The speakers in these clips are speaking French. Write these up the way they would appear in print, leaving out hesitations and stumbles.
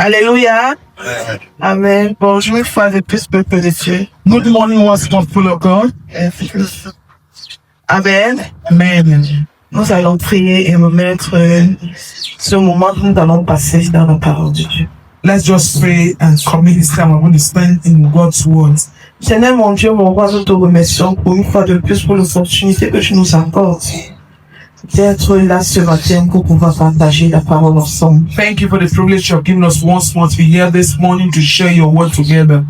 Alléluia. Amen. Bonjour, foi de plus, peuple de Dieu. Good morning, once more, full of God. Amen. Amen. Nous allons prier et remettre ce moment que nous allons passer dans la parole de Dieu. Let's just pray and commit this time we're going to spend in God's words. Seigneur, mon Dieu, mon roi, nous te remercions pour une fois de plus pour l'opportunité que tu nous accordes d'être là ce matin pour pouvoir partager la parole ensemble. Thank you for the privilege you've given us once more to be here this morning to share your word together.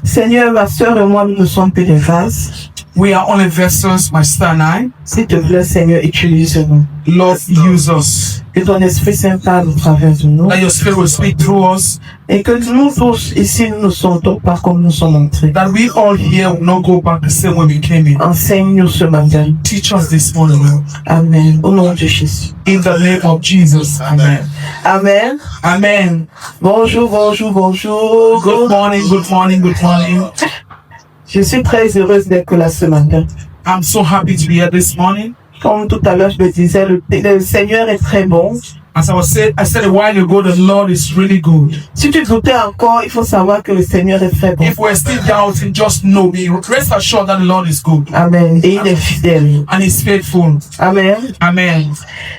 Seigneur, ma sœur et moi, nous ne sommes que des vases. We are only vessels, my sister and I. S'il te plaît, Seigneur, utilise-nous. Lord, use us. Que ton Esprit Saint parle au travers de nous. That your Spirit will speak through us. Et que nous tous ici, nous ne sentons pas comme nous sommes entrés. That we all here will not go back the same way we came in. Enseigne-nous ce matin. Teach us this morning, Lord. Amen. Au nom de Jésus. In the name of Jesus. Amen. Amen. Amen. Bonjour, bonjour, bonjour. Good morning, good morning, good morning. Je suis très heureuse d'être là ce matin. I'm so happy to be here this morning. Comme tout à l'heure, je le disais, le Seigneur est très bon. As I said a while ago, the Lord is really good. Si tu doutais encore, il faut savoir que le Seigneur est très bon. If we're still doubting, just know me. Rest assured that the Lord is good. Amen. Et il est fidèle. And He's faithful. Amen. Amen.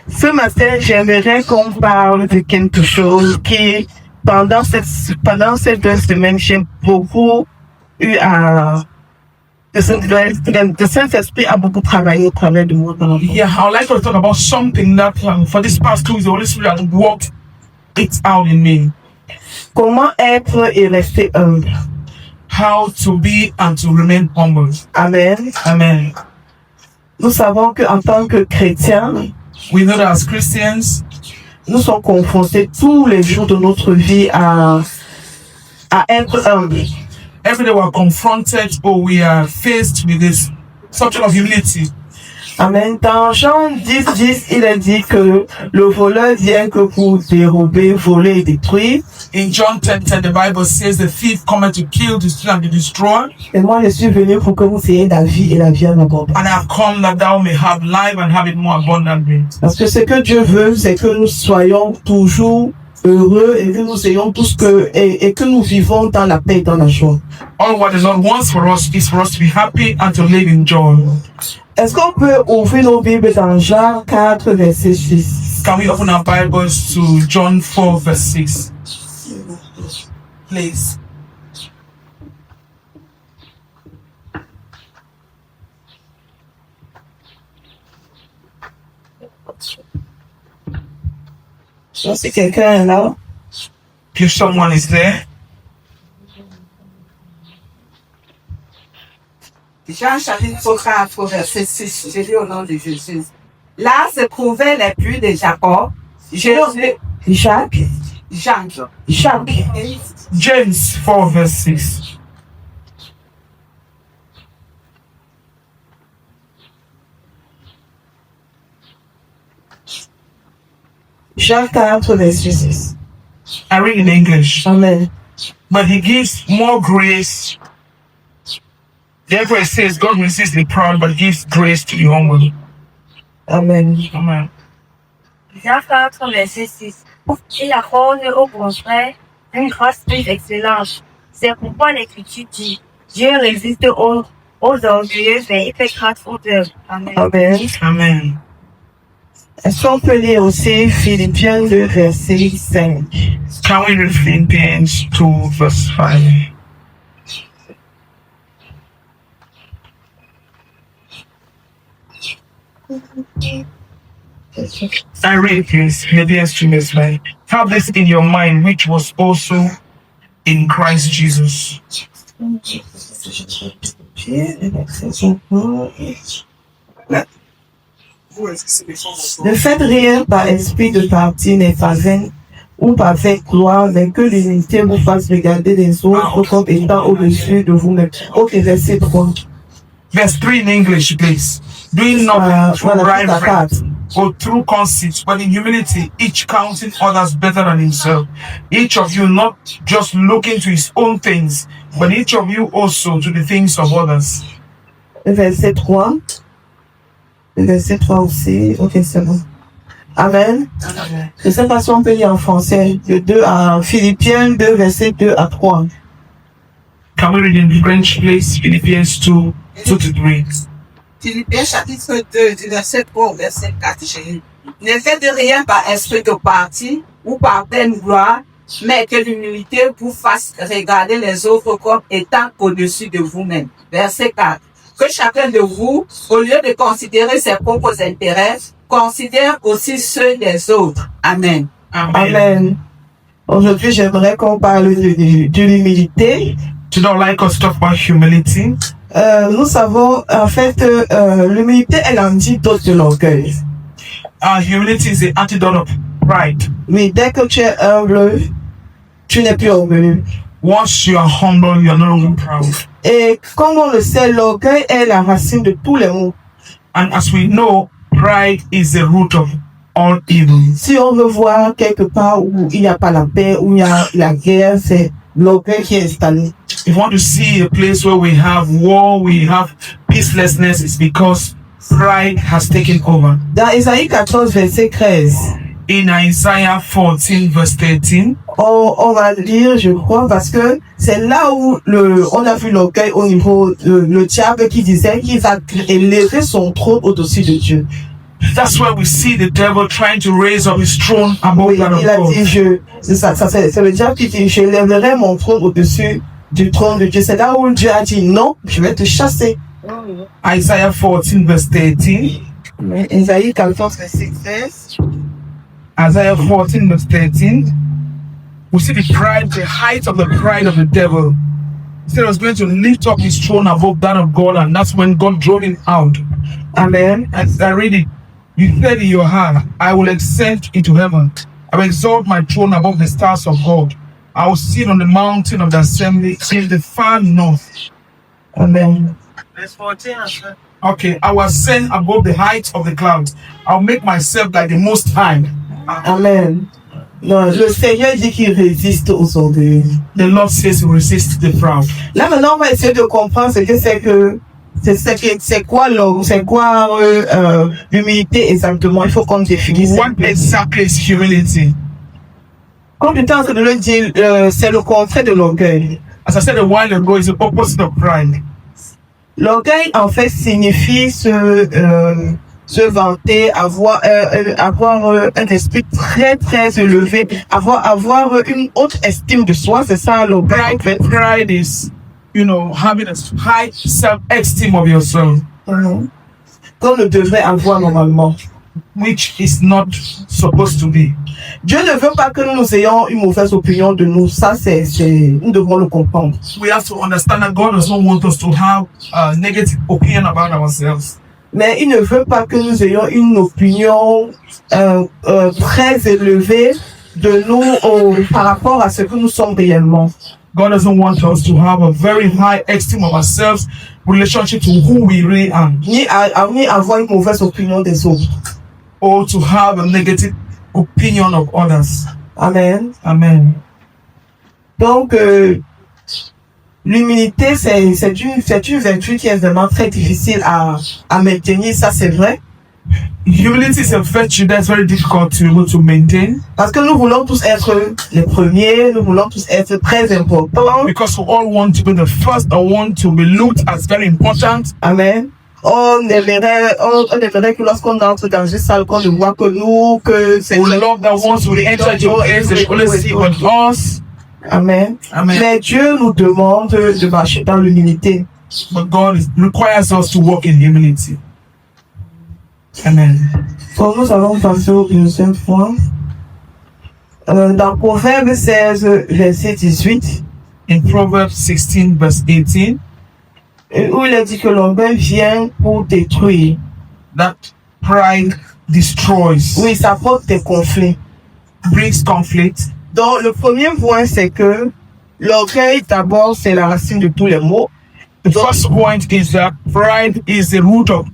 Ce matin, j'aimerais qu'on parle de quelque chose qui, pendant ces 2 semaines, j'ai beaucoup eu à... Le Saint-Esprit a beaucoup travaillé au travers de moi. Yeah, I would like to talk about something that for this past 2 weeks, the Holy Spirit has worked it out in me. Comment être et rester humble. How to be and to remain humble. Amen. Amen. Nous savons qu'en tant que chrétiens, We know that as Christians, nous sommes confrontés tous les jours de notre vie à être humble. every day we are confronted or we are faced with this subject of humility. Amen. Dans Jean 10, il est dit que le voleur vient que pour dérober, voler et détruire. In John 10:10, the Bible says the thief cometh to kill, to steal, and to destroy. Et moi, je suis venu pour que vous ayez la vie et la vie en abondance. And I have come that thou may have life and have it more abundantly. Parce que ce que Dieu veut, c'est que nous soyons toujours heureux et que nous ayons tous et que nous vivons dans la paix et dans la joie. All what the Lord wants for us is for us to be happy and to live in joy. Est-ce qu'on peut ouvrir nos Bibles dans Jean 4, verset 6? Can we open our Bibles to John 4, verse 6? Please. Si quelqu'un est là. If someone is there. Jean chapitre 4, verset 6, je lis au nom de Jésus. Là se trouvaient les puits de Jacob, Jacques. James 4, verse 6. Jean 4, verset 6. I read in English. Amen. But he gives more grace. Therefore it says, God resists the proud, but gives grace to the humble. Amen. Amen. Jean 4, verset 6. Il accorde au contraire une grâce plus excellente. C'est pourquoi l'Écriture dit, Dieu résiste aux orgueilleux, mais il fait grâce aux humbles. Amen. Amen. Amen. Est-ce qu'on peut lire aussi Philippiens 2, verset 5? Can we read Philippians 2, verse 5? I read this, Philippians 2, verse 5. Have this in your mind, which was also in Christ Jesus. Ne faites rien par esprit de parti, n'est pas vain, ou par vaine gloire, mais que l'unité vous fasse regarder les autres comme étant au-dessus de vous-même. Ok, verset 3. Verse 3 in English, please. Doing nothing through rivalry or through conceit, but in humility, each counting others better than himself. Each of you not just looking to his own things, but each of you also to the things of others. Verset 3. Verset 3 aussi. Ok, c'est bon. Amen. Je ne sais pas si on peut lire en français. De 2 à Philippiens 2, verset 2 à 3. Can we read in French, please? Philippians 2, 2 to 3. Philippiens chapitre 2, du verset 3 au verset 4. Ne faites de rien par esprit de parti ou par pleine gloire, mais que l'humilité vous fasse regarder les autres comme étant au-dessus de vous-même. Verset 4. Que chacun de vous, au lieu de considérer ses propres intérêts, considère aussi ceux des autres. Amen. Amen. Aujourd'hui, j'aimerais qu'on parle de l'humilité. Today I'd like us to talk about humility. Nous savons, en fait, l'humilité est l'antidote de l'orgueil. Humility is the antidote of pride. Oui, dès que tu es humble, tu n'es plus orgueilleux. Once you are humble, you are no longer proud. Et comme on le sait, l'orgueil est la racine de tous les maux. And as we know, pride is the root of all evil. Si on veut voir quelque part où il n'y a pas la paix, où il y a la guerre, c'est l'orgueil qui est installé. If you want to see a place where we have war, we have peacelessness, it's because pride has taken over. Dans Isaïe 14, verset 13, In Isaiah 14, verse 13, on va lire, je crois, parce que c'est là où on a vu l'orgueil au niveau de le diable qui disait qu'il va élever son trône au-dessus de Dieu. that's where we see the devil trying to raise up his throne above Oui, that of il a dit, God. c'est le diable qui dit, je lèverai mon trône au-dessus du trône de Dieu. C'est là où Dieu a dit, non, je vais te chasser. Isaiah 14, verse 13. Isaïe 14, verset 13. Isaiah 14, verse 13. We see the pride, the height of the pride of the devil. He said he was going to lift up his throne above that of God, and that's when God drove him out. Amen. As I read it, you said in your heart, I will ascend into heaven. I will exalt my throne above the stars of God. I will sit on the mountain of the assembly in the far north. Amen. Verse 14. Okay, I will ascend above the height of the clouds. I'll make myself like the Most High. Amen. Non, le Seigneur dit qu'il résiste aux orgueilleux. The Lord says he resists the proud. Là maintenant, on va essayer de comprendre ce que c'est quoi l'humilité exactement. Il faut qu'on définisse. What exactly is humility? Comme tu es en train de le dire, c'est le contraire de l'orgueil. As I said a while ago, it's the opposite of pride. L'orgueil, en fait, signifie se vanter, avoir un esprit très, très élevé, avoir une haute estime de soi. C'est ça, l'orgueil, en fait. Pride is, having a high self-esteem of yourself, Qu'on ne devrait avoir normalement. which is not supposed to be. Dieu ne veut pas que nous ayons une mauvaise opinion de nous. Ça, nous devons le comprendre. We have to understand that God does not want us to have a negative opinion about ourselves. Mais il ne veut pas que nous ayons une opinion très élevée de nous par rapport à ce que nous sommes réellement. God doesn't want us to have a very high esteem of ourselves, relationship to who we really are, Ni avoir une mauvaise opinion des autres. or to have a negative opinion of others. Amen. Amen. Donc, l'humilité, c'est une vertu qui est vraiment très difficile à maintenir, ça c'est vrai. Humility is a virtue that's very difficult to be able to maintain, Parce que nous voulons tous être les premiers, nous voulons tous être très importants. because we all want to be the first or want to be looked as very important. Amen. On aimerait que lorsqu'on entre dans une salle, qu'on ne voit que nous, que c'est We love that once we enter the place, they should only see but us. Amen. Amen. Mais Dieu nous demande de marcher dans l'humilité. But God requires us to walk in humility. Amen. Donc nous allons passer au deuxième point. Dans Proverbe 16, verset 18, In Proverbs 16, verse 18, où il est dit que l'orgueil vient pour détruire. that pride destroys, Oui, ça apporte des conflits. brings conflict. Donc le premier point, c'est que l'orgueil, d'abord, c'est la racine de tous les maux. The first point is that pride is the root of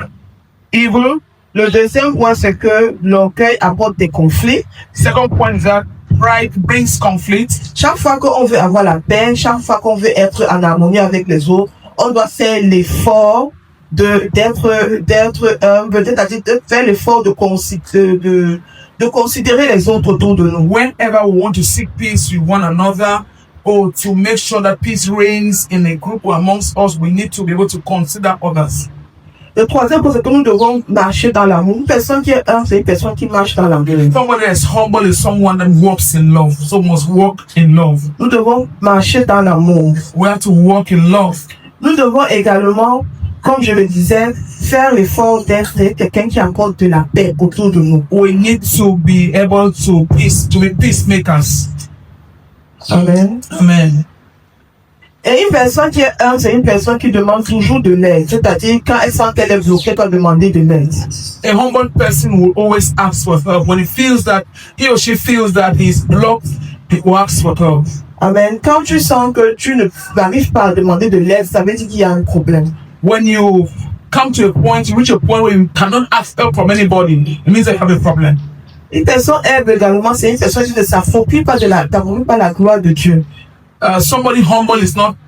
evil. Le deuxième point, c'est que l'orgueil apporte des conflits. Second point is that pride brings conflict. Chaque fois qu'on veut avoir la paix, chaque fois qu'on veut être en harmonie avec les autres, on doit faire l'effort d'être humble, c'est-à-dire de faire l'effort de considérer les autres autour de nous. Whenever we want to seek peace with one another, or to make sure that peace reigns in a group or amongst us, we need to be able to consider others. Le troisième point, c'est que nous devons marcher dans l'amour. Une personne qui est humble, c'est une personne qui marche dans l'amour. Somebody that's humble is someone that walks in love. So must walk in love. Nous devons marcher dans l'amour. We have to walk in love. Nous devons également, comme je le disais, faire l'effort d'être quelqu'un qui apporte de la paix autour de nous. We need to be able to be peacemakers. Amen. Amen. Et une personne qui est humble, c'est une personne qui demande toujours de l'aide. C'est-à-dire, quand elle sent qu'elle est bloquée, elle doit demander de l'aide. A humble person will always ask for help. When he or she feels that he's blocked, he will ask for help. Amen. Quand tu sens que tu n'arrives pas à demander de l'aide, ça veut dire qu'il y a un problème. When you reach a point where you cannot ask help from anybody, it means that you have a problem. Une personne humble également, c'est une personne qui ne s'approprie pas pas la gloire de Dieu. Somebody humble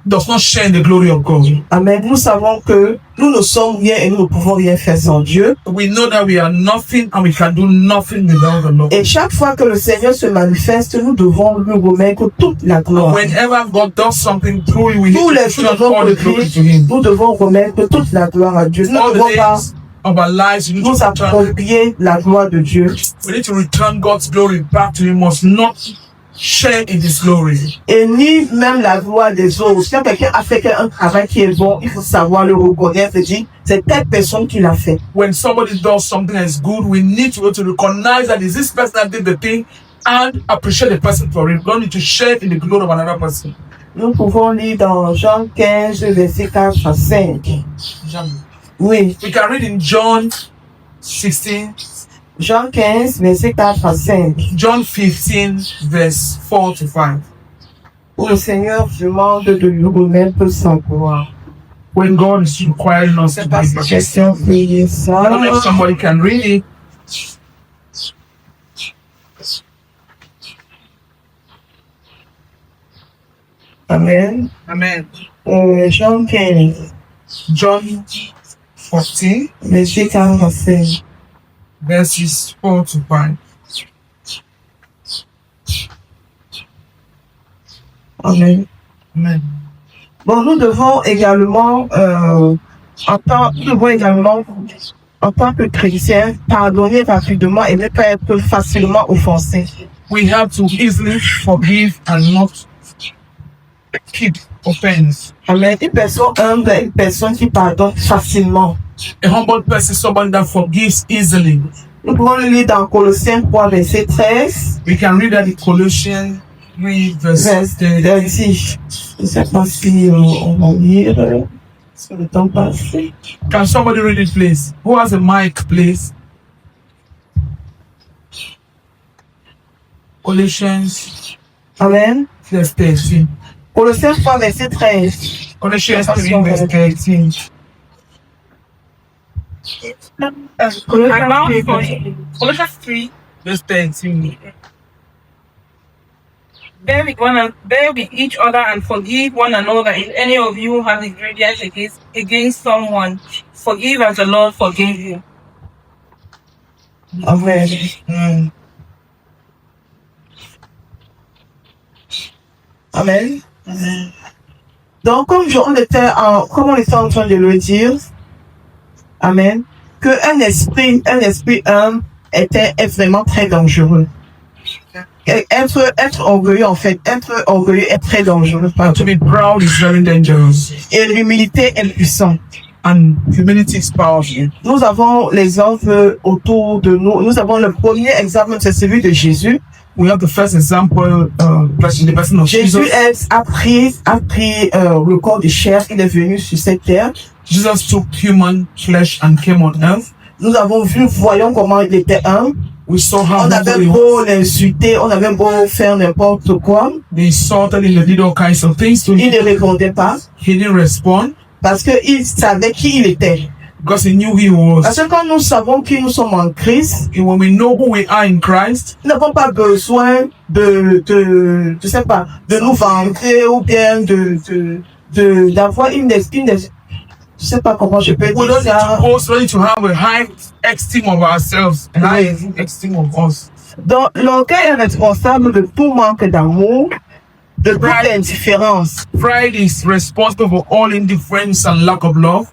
does not share in the glory of God. Amen. Nous savons que nous ne sommes rien et nous ne pouvons rien faire sans Dieu. We know that we are nothing and we can do nothing without the Lord. Et chaque fois que le Seigneur se manifeste, nous devons lui remettre toute la gloire. Whenever God does something through you, we Tous need les to jours return all the glory to Him. nous devons remettre toute la gloire à Dieu. Nous ne All devons the pas days of our lives, we need to nous return. approprier la gloire de Dieu. We need to return God's glory back to Him. Must not share in His glory. Et ni même la gloire des autres. Si quelqu'un a fait un travail qui est bon, il faut savoir le reconnaître et dire, c'est telle personne qui l'a fait. When somebody does something that is good, we need to be able to recognize that is this person that did the thing and appreciate the person for it. We don't need to share in the glory of another person. Nous pouvons lire dans Jean 15, verset 4 à 5. Oui, We can read in John 16, Jean 15, verset 4 à 5. John 15, verse 4 to 5. Où le Seigneur demande de lui remettre sa gloire. When God is requiring us to be perfect. Question prier I don't know if ça. somebody can read it. Amen. Amen. Jean 15, John 14, verset 4 à 5. verses 4 to 5. Amen. Amen. Bon, nous devons également, en tant que chrétiens, pardonner rapidement et ne pas être facilement offensés. We have to easily forgive and not keep offense. Amen. Une personne humble est une personne qui pardonne facilement. A humble person is somebody that forgives easily. Nous pouvons le lire dans Colossiens 3, verset 13, We can read that in Colossians 3, verse verset 13. 10. Je ne sais pas si on va lire, sur le temps passé. Can somebody read it, please? Who has a mic, please? Colossians Amen. verse 13. Colossiens 3, verset 13. Colossians 3, verse 13. Colossians 3, Verse 13. bear with each other and forgive one another if any of you have a grievance against someone. Forgive as the Lord forgave you. Amen. Amen. Donc, comme on était en train de le dire, Amen, que un esprit humble est vraiment très dangereux. Être orgueilleux, en fait, être orgueilleux est très dangereux. To Pardon. be proud is very dangerous, Et l'humilité est puissante. and humility is powerful. Nous avons l'exemple autour de nous. Nous avons le premier exemple, c'est celui de Jésus. We have the first example, the person of Jésus Jesus. a pris le corps de chair, il est venu sur cette terre. Jesus took human flesh and came on earth. Nous avons vu, voyons comment il était humble. We saw how On humble avait he was. beau l'insulter, on avait beau faire n'importe quoi. They insulted him, they did all kinds of things to Il him. ne répondait pas He didn't respond parce qu'il savait qui il était. because he knew who he was. Parce que quand nous savons qui nous sommes en Christ, And when we know who we are in Christ, nous n'avons pas besoin je sais pas, de nous vanter ou bien d'avoir je sais pas comment je peux we dire don't need ça. to boast, we need to have a high esteem of ourselves, a high esteem of us. Donc, l'orgueil est responsable de tout manque d'amour, de toute Right. indifférence Pride is responsible for all indifference and lack of love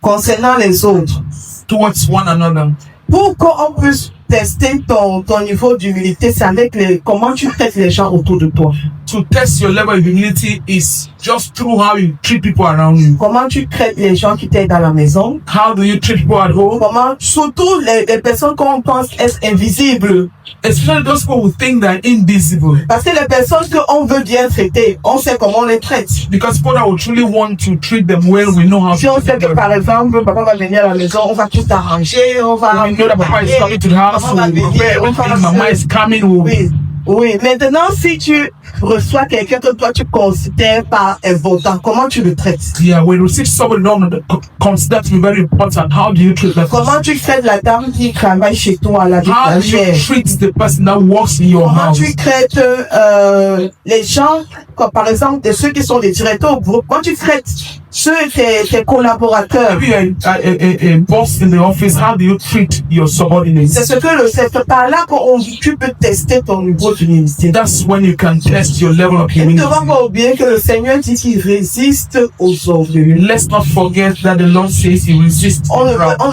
concernant les autres. towards one another. Pour qu'on puisse tester ton niveau d'humilité, c'est avec comment tu traites les gens autour de toi. To test your level of humility is just through how you treat people around you. Comment tu traites les gens qui t'aident à la maison. How do you treat people at home? Comment, surtout les personnes qu'on pense être invisibles. Especially those people who think they're invisible. Parce que les personnes qu'on veut bien traiter, on sait comment on les traite. Because people that would truly want to treat them well, we know how Si on to sait treat que them. par exemple, papa va venir à la maison, on va tout arranger, on va... We know that Papa is coming to the house, so Maman va we venir, prepare on va everything. Mama is coming. Oui, oui. Maintenant, si tu reçois quelqu'un que toi tu considères pas important, comment tu le traites? Yeah, when you see somebody consider to be very important, how do you treat that Comment person? tu traites la dame qui travaille chez toi, la How do you ménagère? treat the person that works in your Comment house? tu traites les gens, comme par exemple ceux qui sont les directeurs au groupe? Comment tu traites tes collaborateurs? If you're a boss in the office, how do you treat your C'est subordinates? ce que c'est par là que tu peux tester ton niveau d'humilité. That's when you can test your level of Et ne humility. va pas oublier que le Seigneur dit qu'il résiste aux orgueilleux. Let's not forget that the Lord says He resists. On the ne, proud. on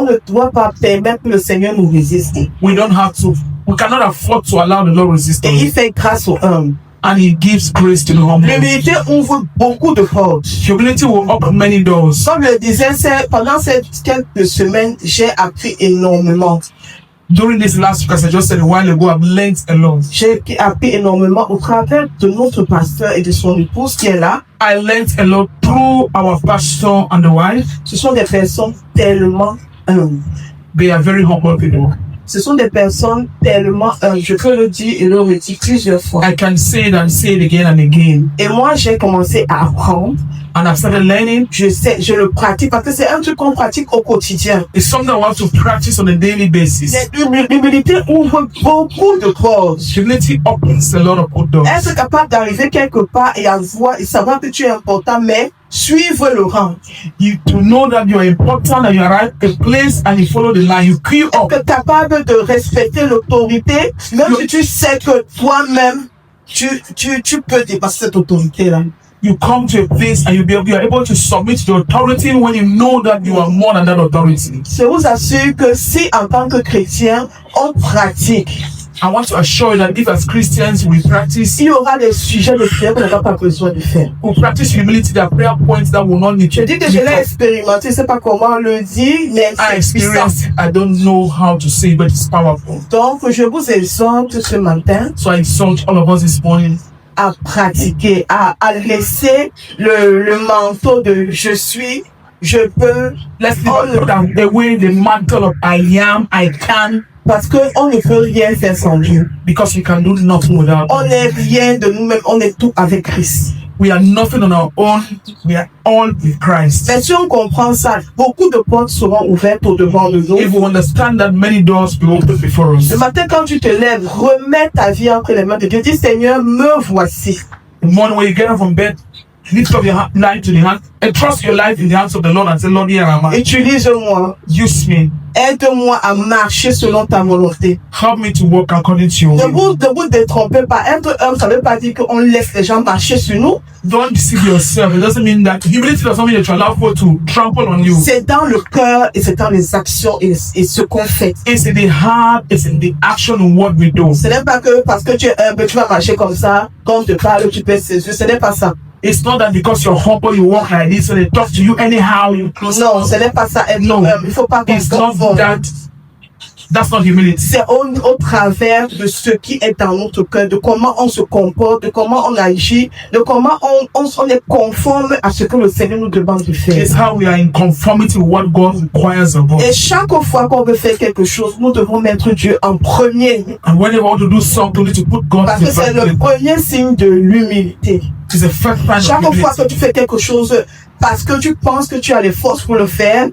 ne doit pas permettre que le Seigneur nous résiste. We don't have to. We cannot afford to allow the Lord resist Et il us. fait grâce aux humbles. And He gives grace to the humble. L'humilité ouvre beaucoup de portes. Humility will open many doors. Comme je le disais, pendant ces quelques semaines, j'ai appris énormément. During this last week, as I just said a while ago, I've learned a lot. J'ai appris énormément au travers de notre pasteur et de son épouse qui est là. I learned a lot through our pastor and the wife. Ce sont des personnes tellement humbles. They are very humble people. Ce sont des personnes tellement humbles. Je peux le dire et le redire plusieurs fois. I can say it and say it again and again. Et moi, j'ai commencé à apprendre. And I've started learning. Je sais, je le pratique parce que c'est un truc qu'on pratique au quotidien. It's something I want to practice on a daily basis. L'humilité ouvre beaucoup de portes. Humility opens a lot of good doors. Être capable d'arriver quelque part et savoir que tu es important, mais suivre le rang. You to know that you are important and you arrive at a place and you follow the line. You queue up. Être capable de respecter l'autorité, même si tu sais que toi-même, tu peux dépasser cette autorité-là. You come to a place and you are able to submit to the authority when you know that you are more than that authority. Je vous assure que si en tant que chrétien, on pratique, I want to assure you that if as Christians we practice, il y aura des sujets de prière qu'on n'a pas besoin de faire. we practice humility, there are prayer points that will not need Je to dis que je l'ai expérimenté, je ne sais pas comment le dire, mais I c'est puissant. experienced, I don't know how to say, but it's powerful. Donc, je vous exhorte ce matin So I exhort all of us this morning à pratiquer, à laisser le manteau de je suis, je peux, let's put away the mantle of I am, I can, parce qu'on ne peut rien faire sans Dieu. because we can do nothing without On him. n'est rien de nous-mêmes, on est tout avec Christ. We are nothing on our own, we are all with Christ. Mais si on comprend ça, beaucoup de portes seront ouvertes au devant de nous. If we understand that, many doors will open before us. Le matin, quand tu te lèves, remets ta vie entre les mains de Dieu. Dis, Seigneur, me voici. The morning when you get up from bed, lift up your life to the hand and trust your life in the hands of the Lord and say, Lord, here am I. Utilise-moi. Use me. Aide-moi à marcher selon ta volonté. Help me to walk according to your Ne will. vous détrompez pas. Être homme, ça ne veut pas dire qu'on laisse les gens marcher sur nous. Don't deceive yourself. It doesn't mean that humility doesn't mean that you allow people to trample on you. C'est dans le cœur et c'est dans les actions et ce qu'on fait. It's in the heart, it's in the action of what we do. Ce n'est pas que parce que tu es humble, tu vas marcher comme ça. Quand on te parle, tu peux ses yeux. Ce n'est pas ça. It's not that because you're humble, you walk like this, and they talk to you anyhow, you close. Non, ce n'est pas ça. Être No. humble. Il ne faut pas qu'on It's se not confonde. that. That's not humility. C'est au travers de ce qui est dans notre cœur, de comment on se comporte, de comment on agit, de comment on est conforme à ce que le Seigneur nous demande de faire. It's how we are in conformity with what God requires of Et us. chaque fois qu'on veut faire quelque chose, nous devons mettre Dieu en premier. And when you want to do something, you need to put God Parce in que c'est the le premier signe de l'humilité. It's the first sign of Chaque fois humility. que tu fais quelque chose parce que tu penses que tu as les forces pour le faire,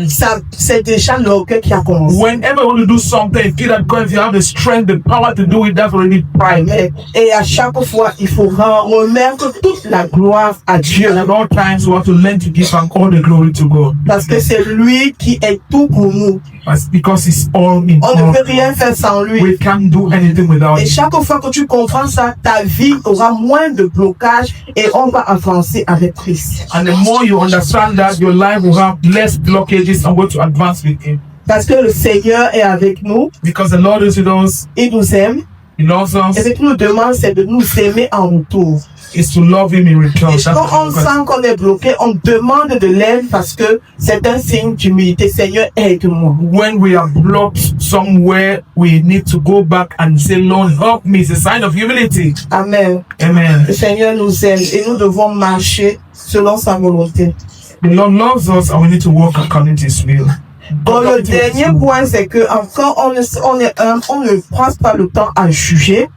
ça, c'est déjà l'orgueil qui a commencé. Whenever you want to do something, you feel that God, if you have the strength, the power to do it, that's already pride. Et à chaque fois, il faut remettre toute la gloire à Dieu. And at all times, we have to learn to give all the glory to God. Parce que c'est lui qui est tout pour nous. because it's all in On ne all. peut rien faire sans lui. We can't do anything without Et him. chaque fois que tu comprends ça, ta vie aura moins de blocages et on va avancer avec Christ. And the more you understand that, your life will have less blockages and way to advance with him. Parce que le Seigneur est avec nous, Because the Lord is with us, il nous aime. he loves Et us, ce qu'il nous demande, c'est de nous aimer en retour. is to love him in return. Et That's quand on the request. sent qu'on est bloqué, on demande de l'aide parce que c'est un signe d'humilité. Seigneur, aide-moi. When we are blocked somewhere, we need to go back and say, Lord, help me. It's a sign of humility. Amen. Amen. Le Seigneur nous aime et nous devons marcher selon sa volonté. The Lord loves us and we need to walk according to his will. Bon, le dernier point, c'est que encore on est humble, on ne passe pas le temps à juger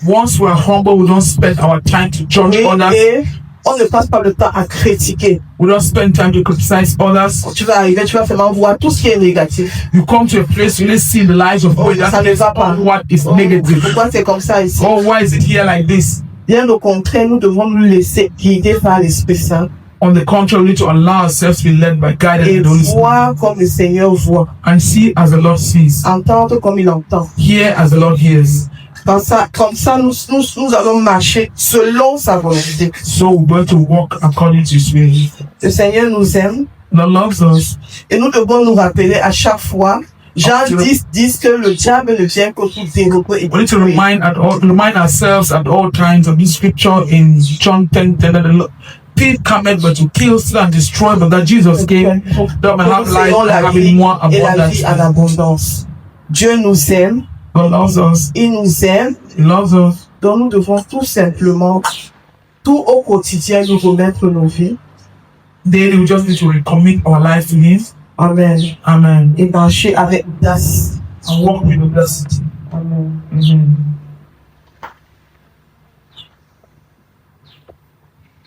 Once we're humble, we don't spend our time to judge others. et on ne passe pas le temps à critiquer. We don't spend time to criticize others. Tu vas arriver, tu vas seulement voir tout ce qui est négatif. You come to a place, you really see the lives of Oh, others. ça ne va pas. What is Oh, negative? pourquoi c'est comme ça ici? Oh, why is it here like this? Bien au contraire, nous devons nous laisser guider par l'Esprit Saint On the contrary, we need to allow ourselves to be led by guidance et and the Holy Spirit. voir comme le Seigneur voit, And see as the Lord sees. entendre comme il entend. Hear as the Lord hears. Comme ça, nous allons marcher selon sa volonté. So we're going to walk according to his will. Le Seigneur nous aime The Lord loves us. et nous devons nous rappeler à chaque fois. Jean 10 dit que le diable ne vient que pour dérober et We need to détruire. remind ourselves at all times of this scripture in John 10:10 that the thief cometh but to kill, steal, and destroy, but that Jesus came that we have life Selon and la have vie it more et la vie en abundantly. abondance. Dieu nous aime, God loves us. il nous aime, He loves us. donc nous devons tout simplement, tout au quotidien, nous remettre nos vies. Daily, we just need to recommit our life to Him. Amen. Amen. Et marcher avec audace. And walk with audacity. Amen. Amen.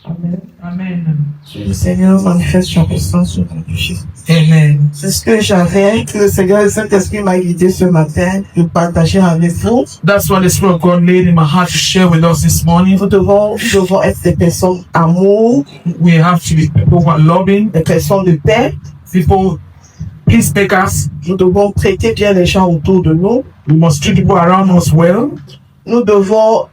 Amen. Amen. Le Seigneur manifeste sa puissance sur notre vie. Amen. C'est ce que j'avais, que le Seigneur et le Saint-Esprit m'a guidé ce matin de partager avec vous. That's what the Spirit of God laid in my heart to share with us this morning. Nous devons être des personnes d'amour, We have to be people who are loving, des personnes de paix. people, peacemakers. Nous devons traiter bien les gens autour de nous. We must treat people around us well. Nous devons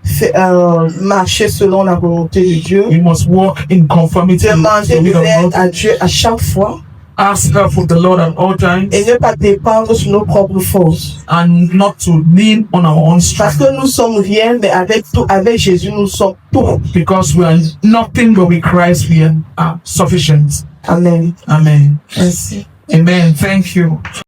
marcher selon la volonté de Dieu. We must walk in conformity to Demander the de will of l'aide God. à Dieu à chaque fois Ask help from the Lord at all times et ne pas dépendre sur nos propres forces. and not to lean on our own Parce strength. que nous sommes rien, mais avec Jésus, nous sommes tout. Because we are nothing but with Christ we are sufficient. Amen. Amen. Merci. Amen. Thank you.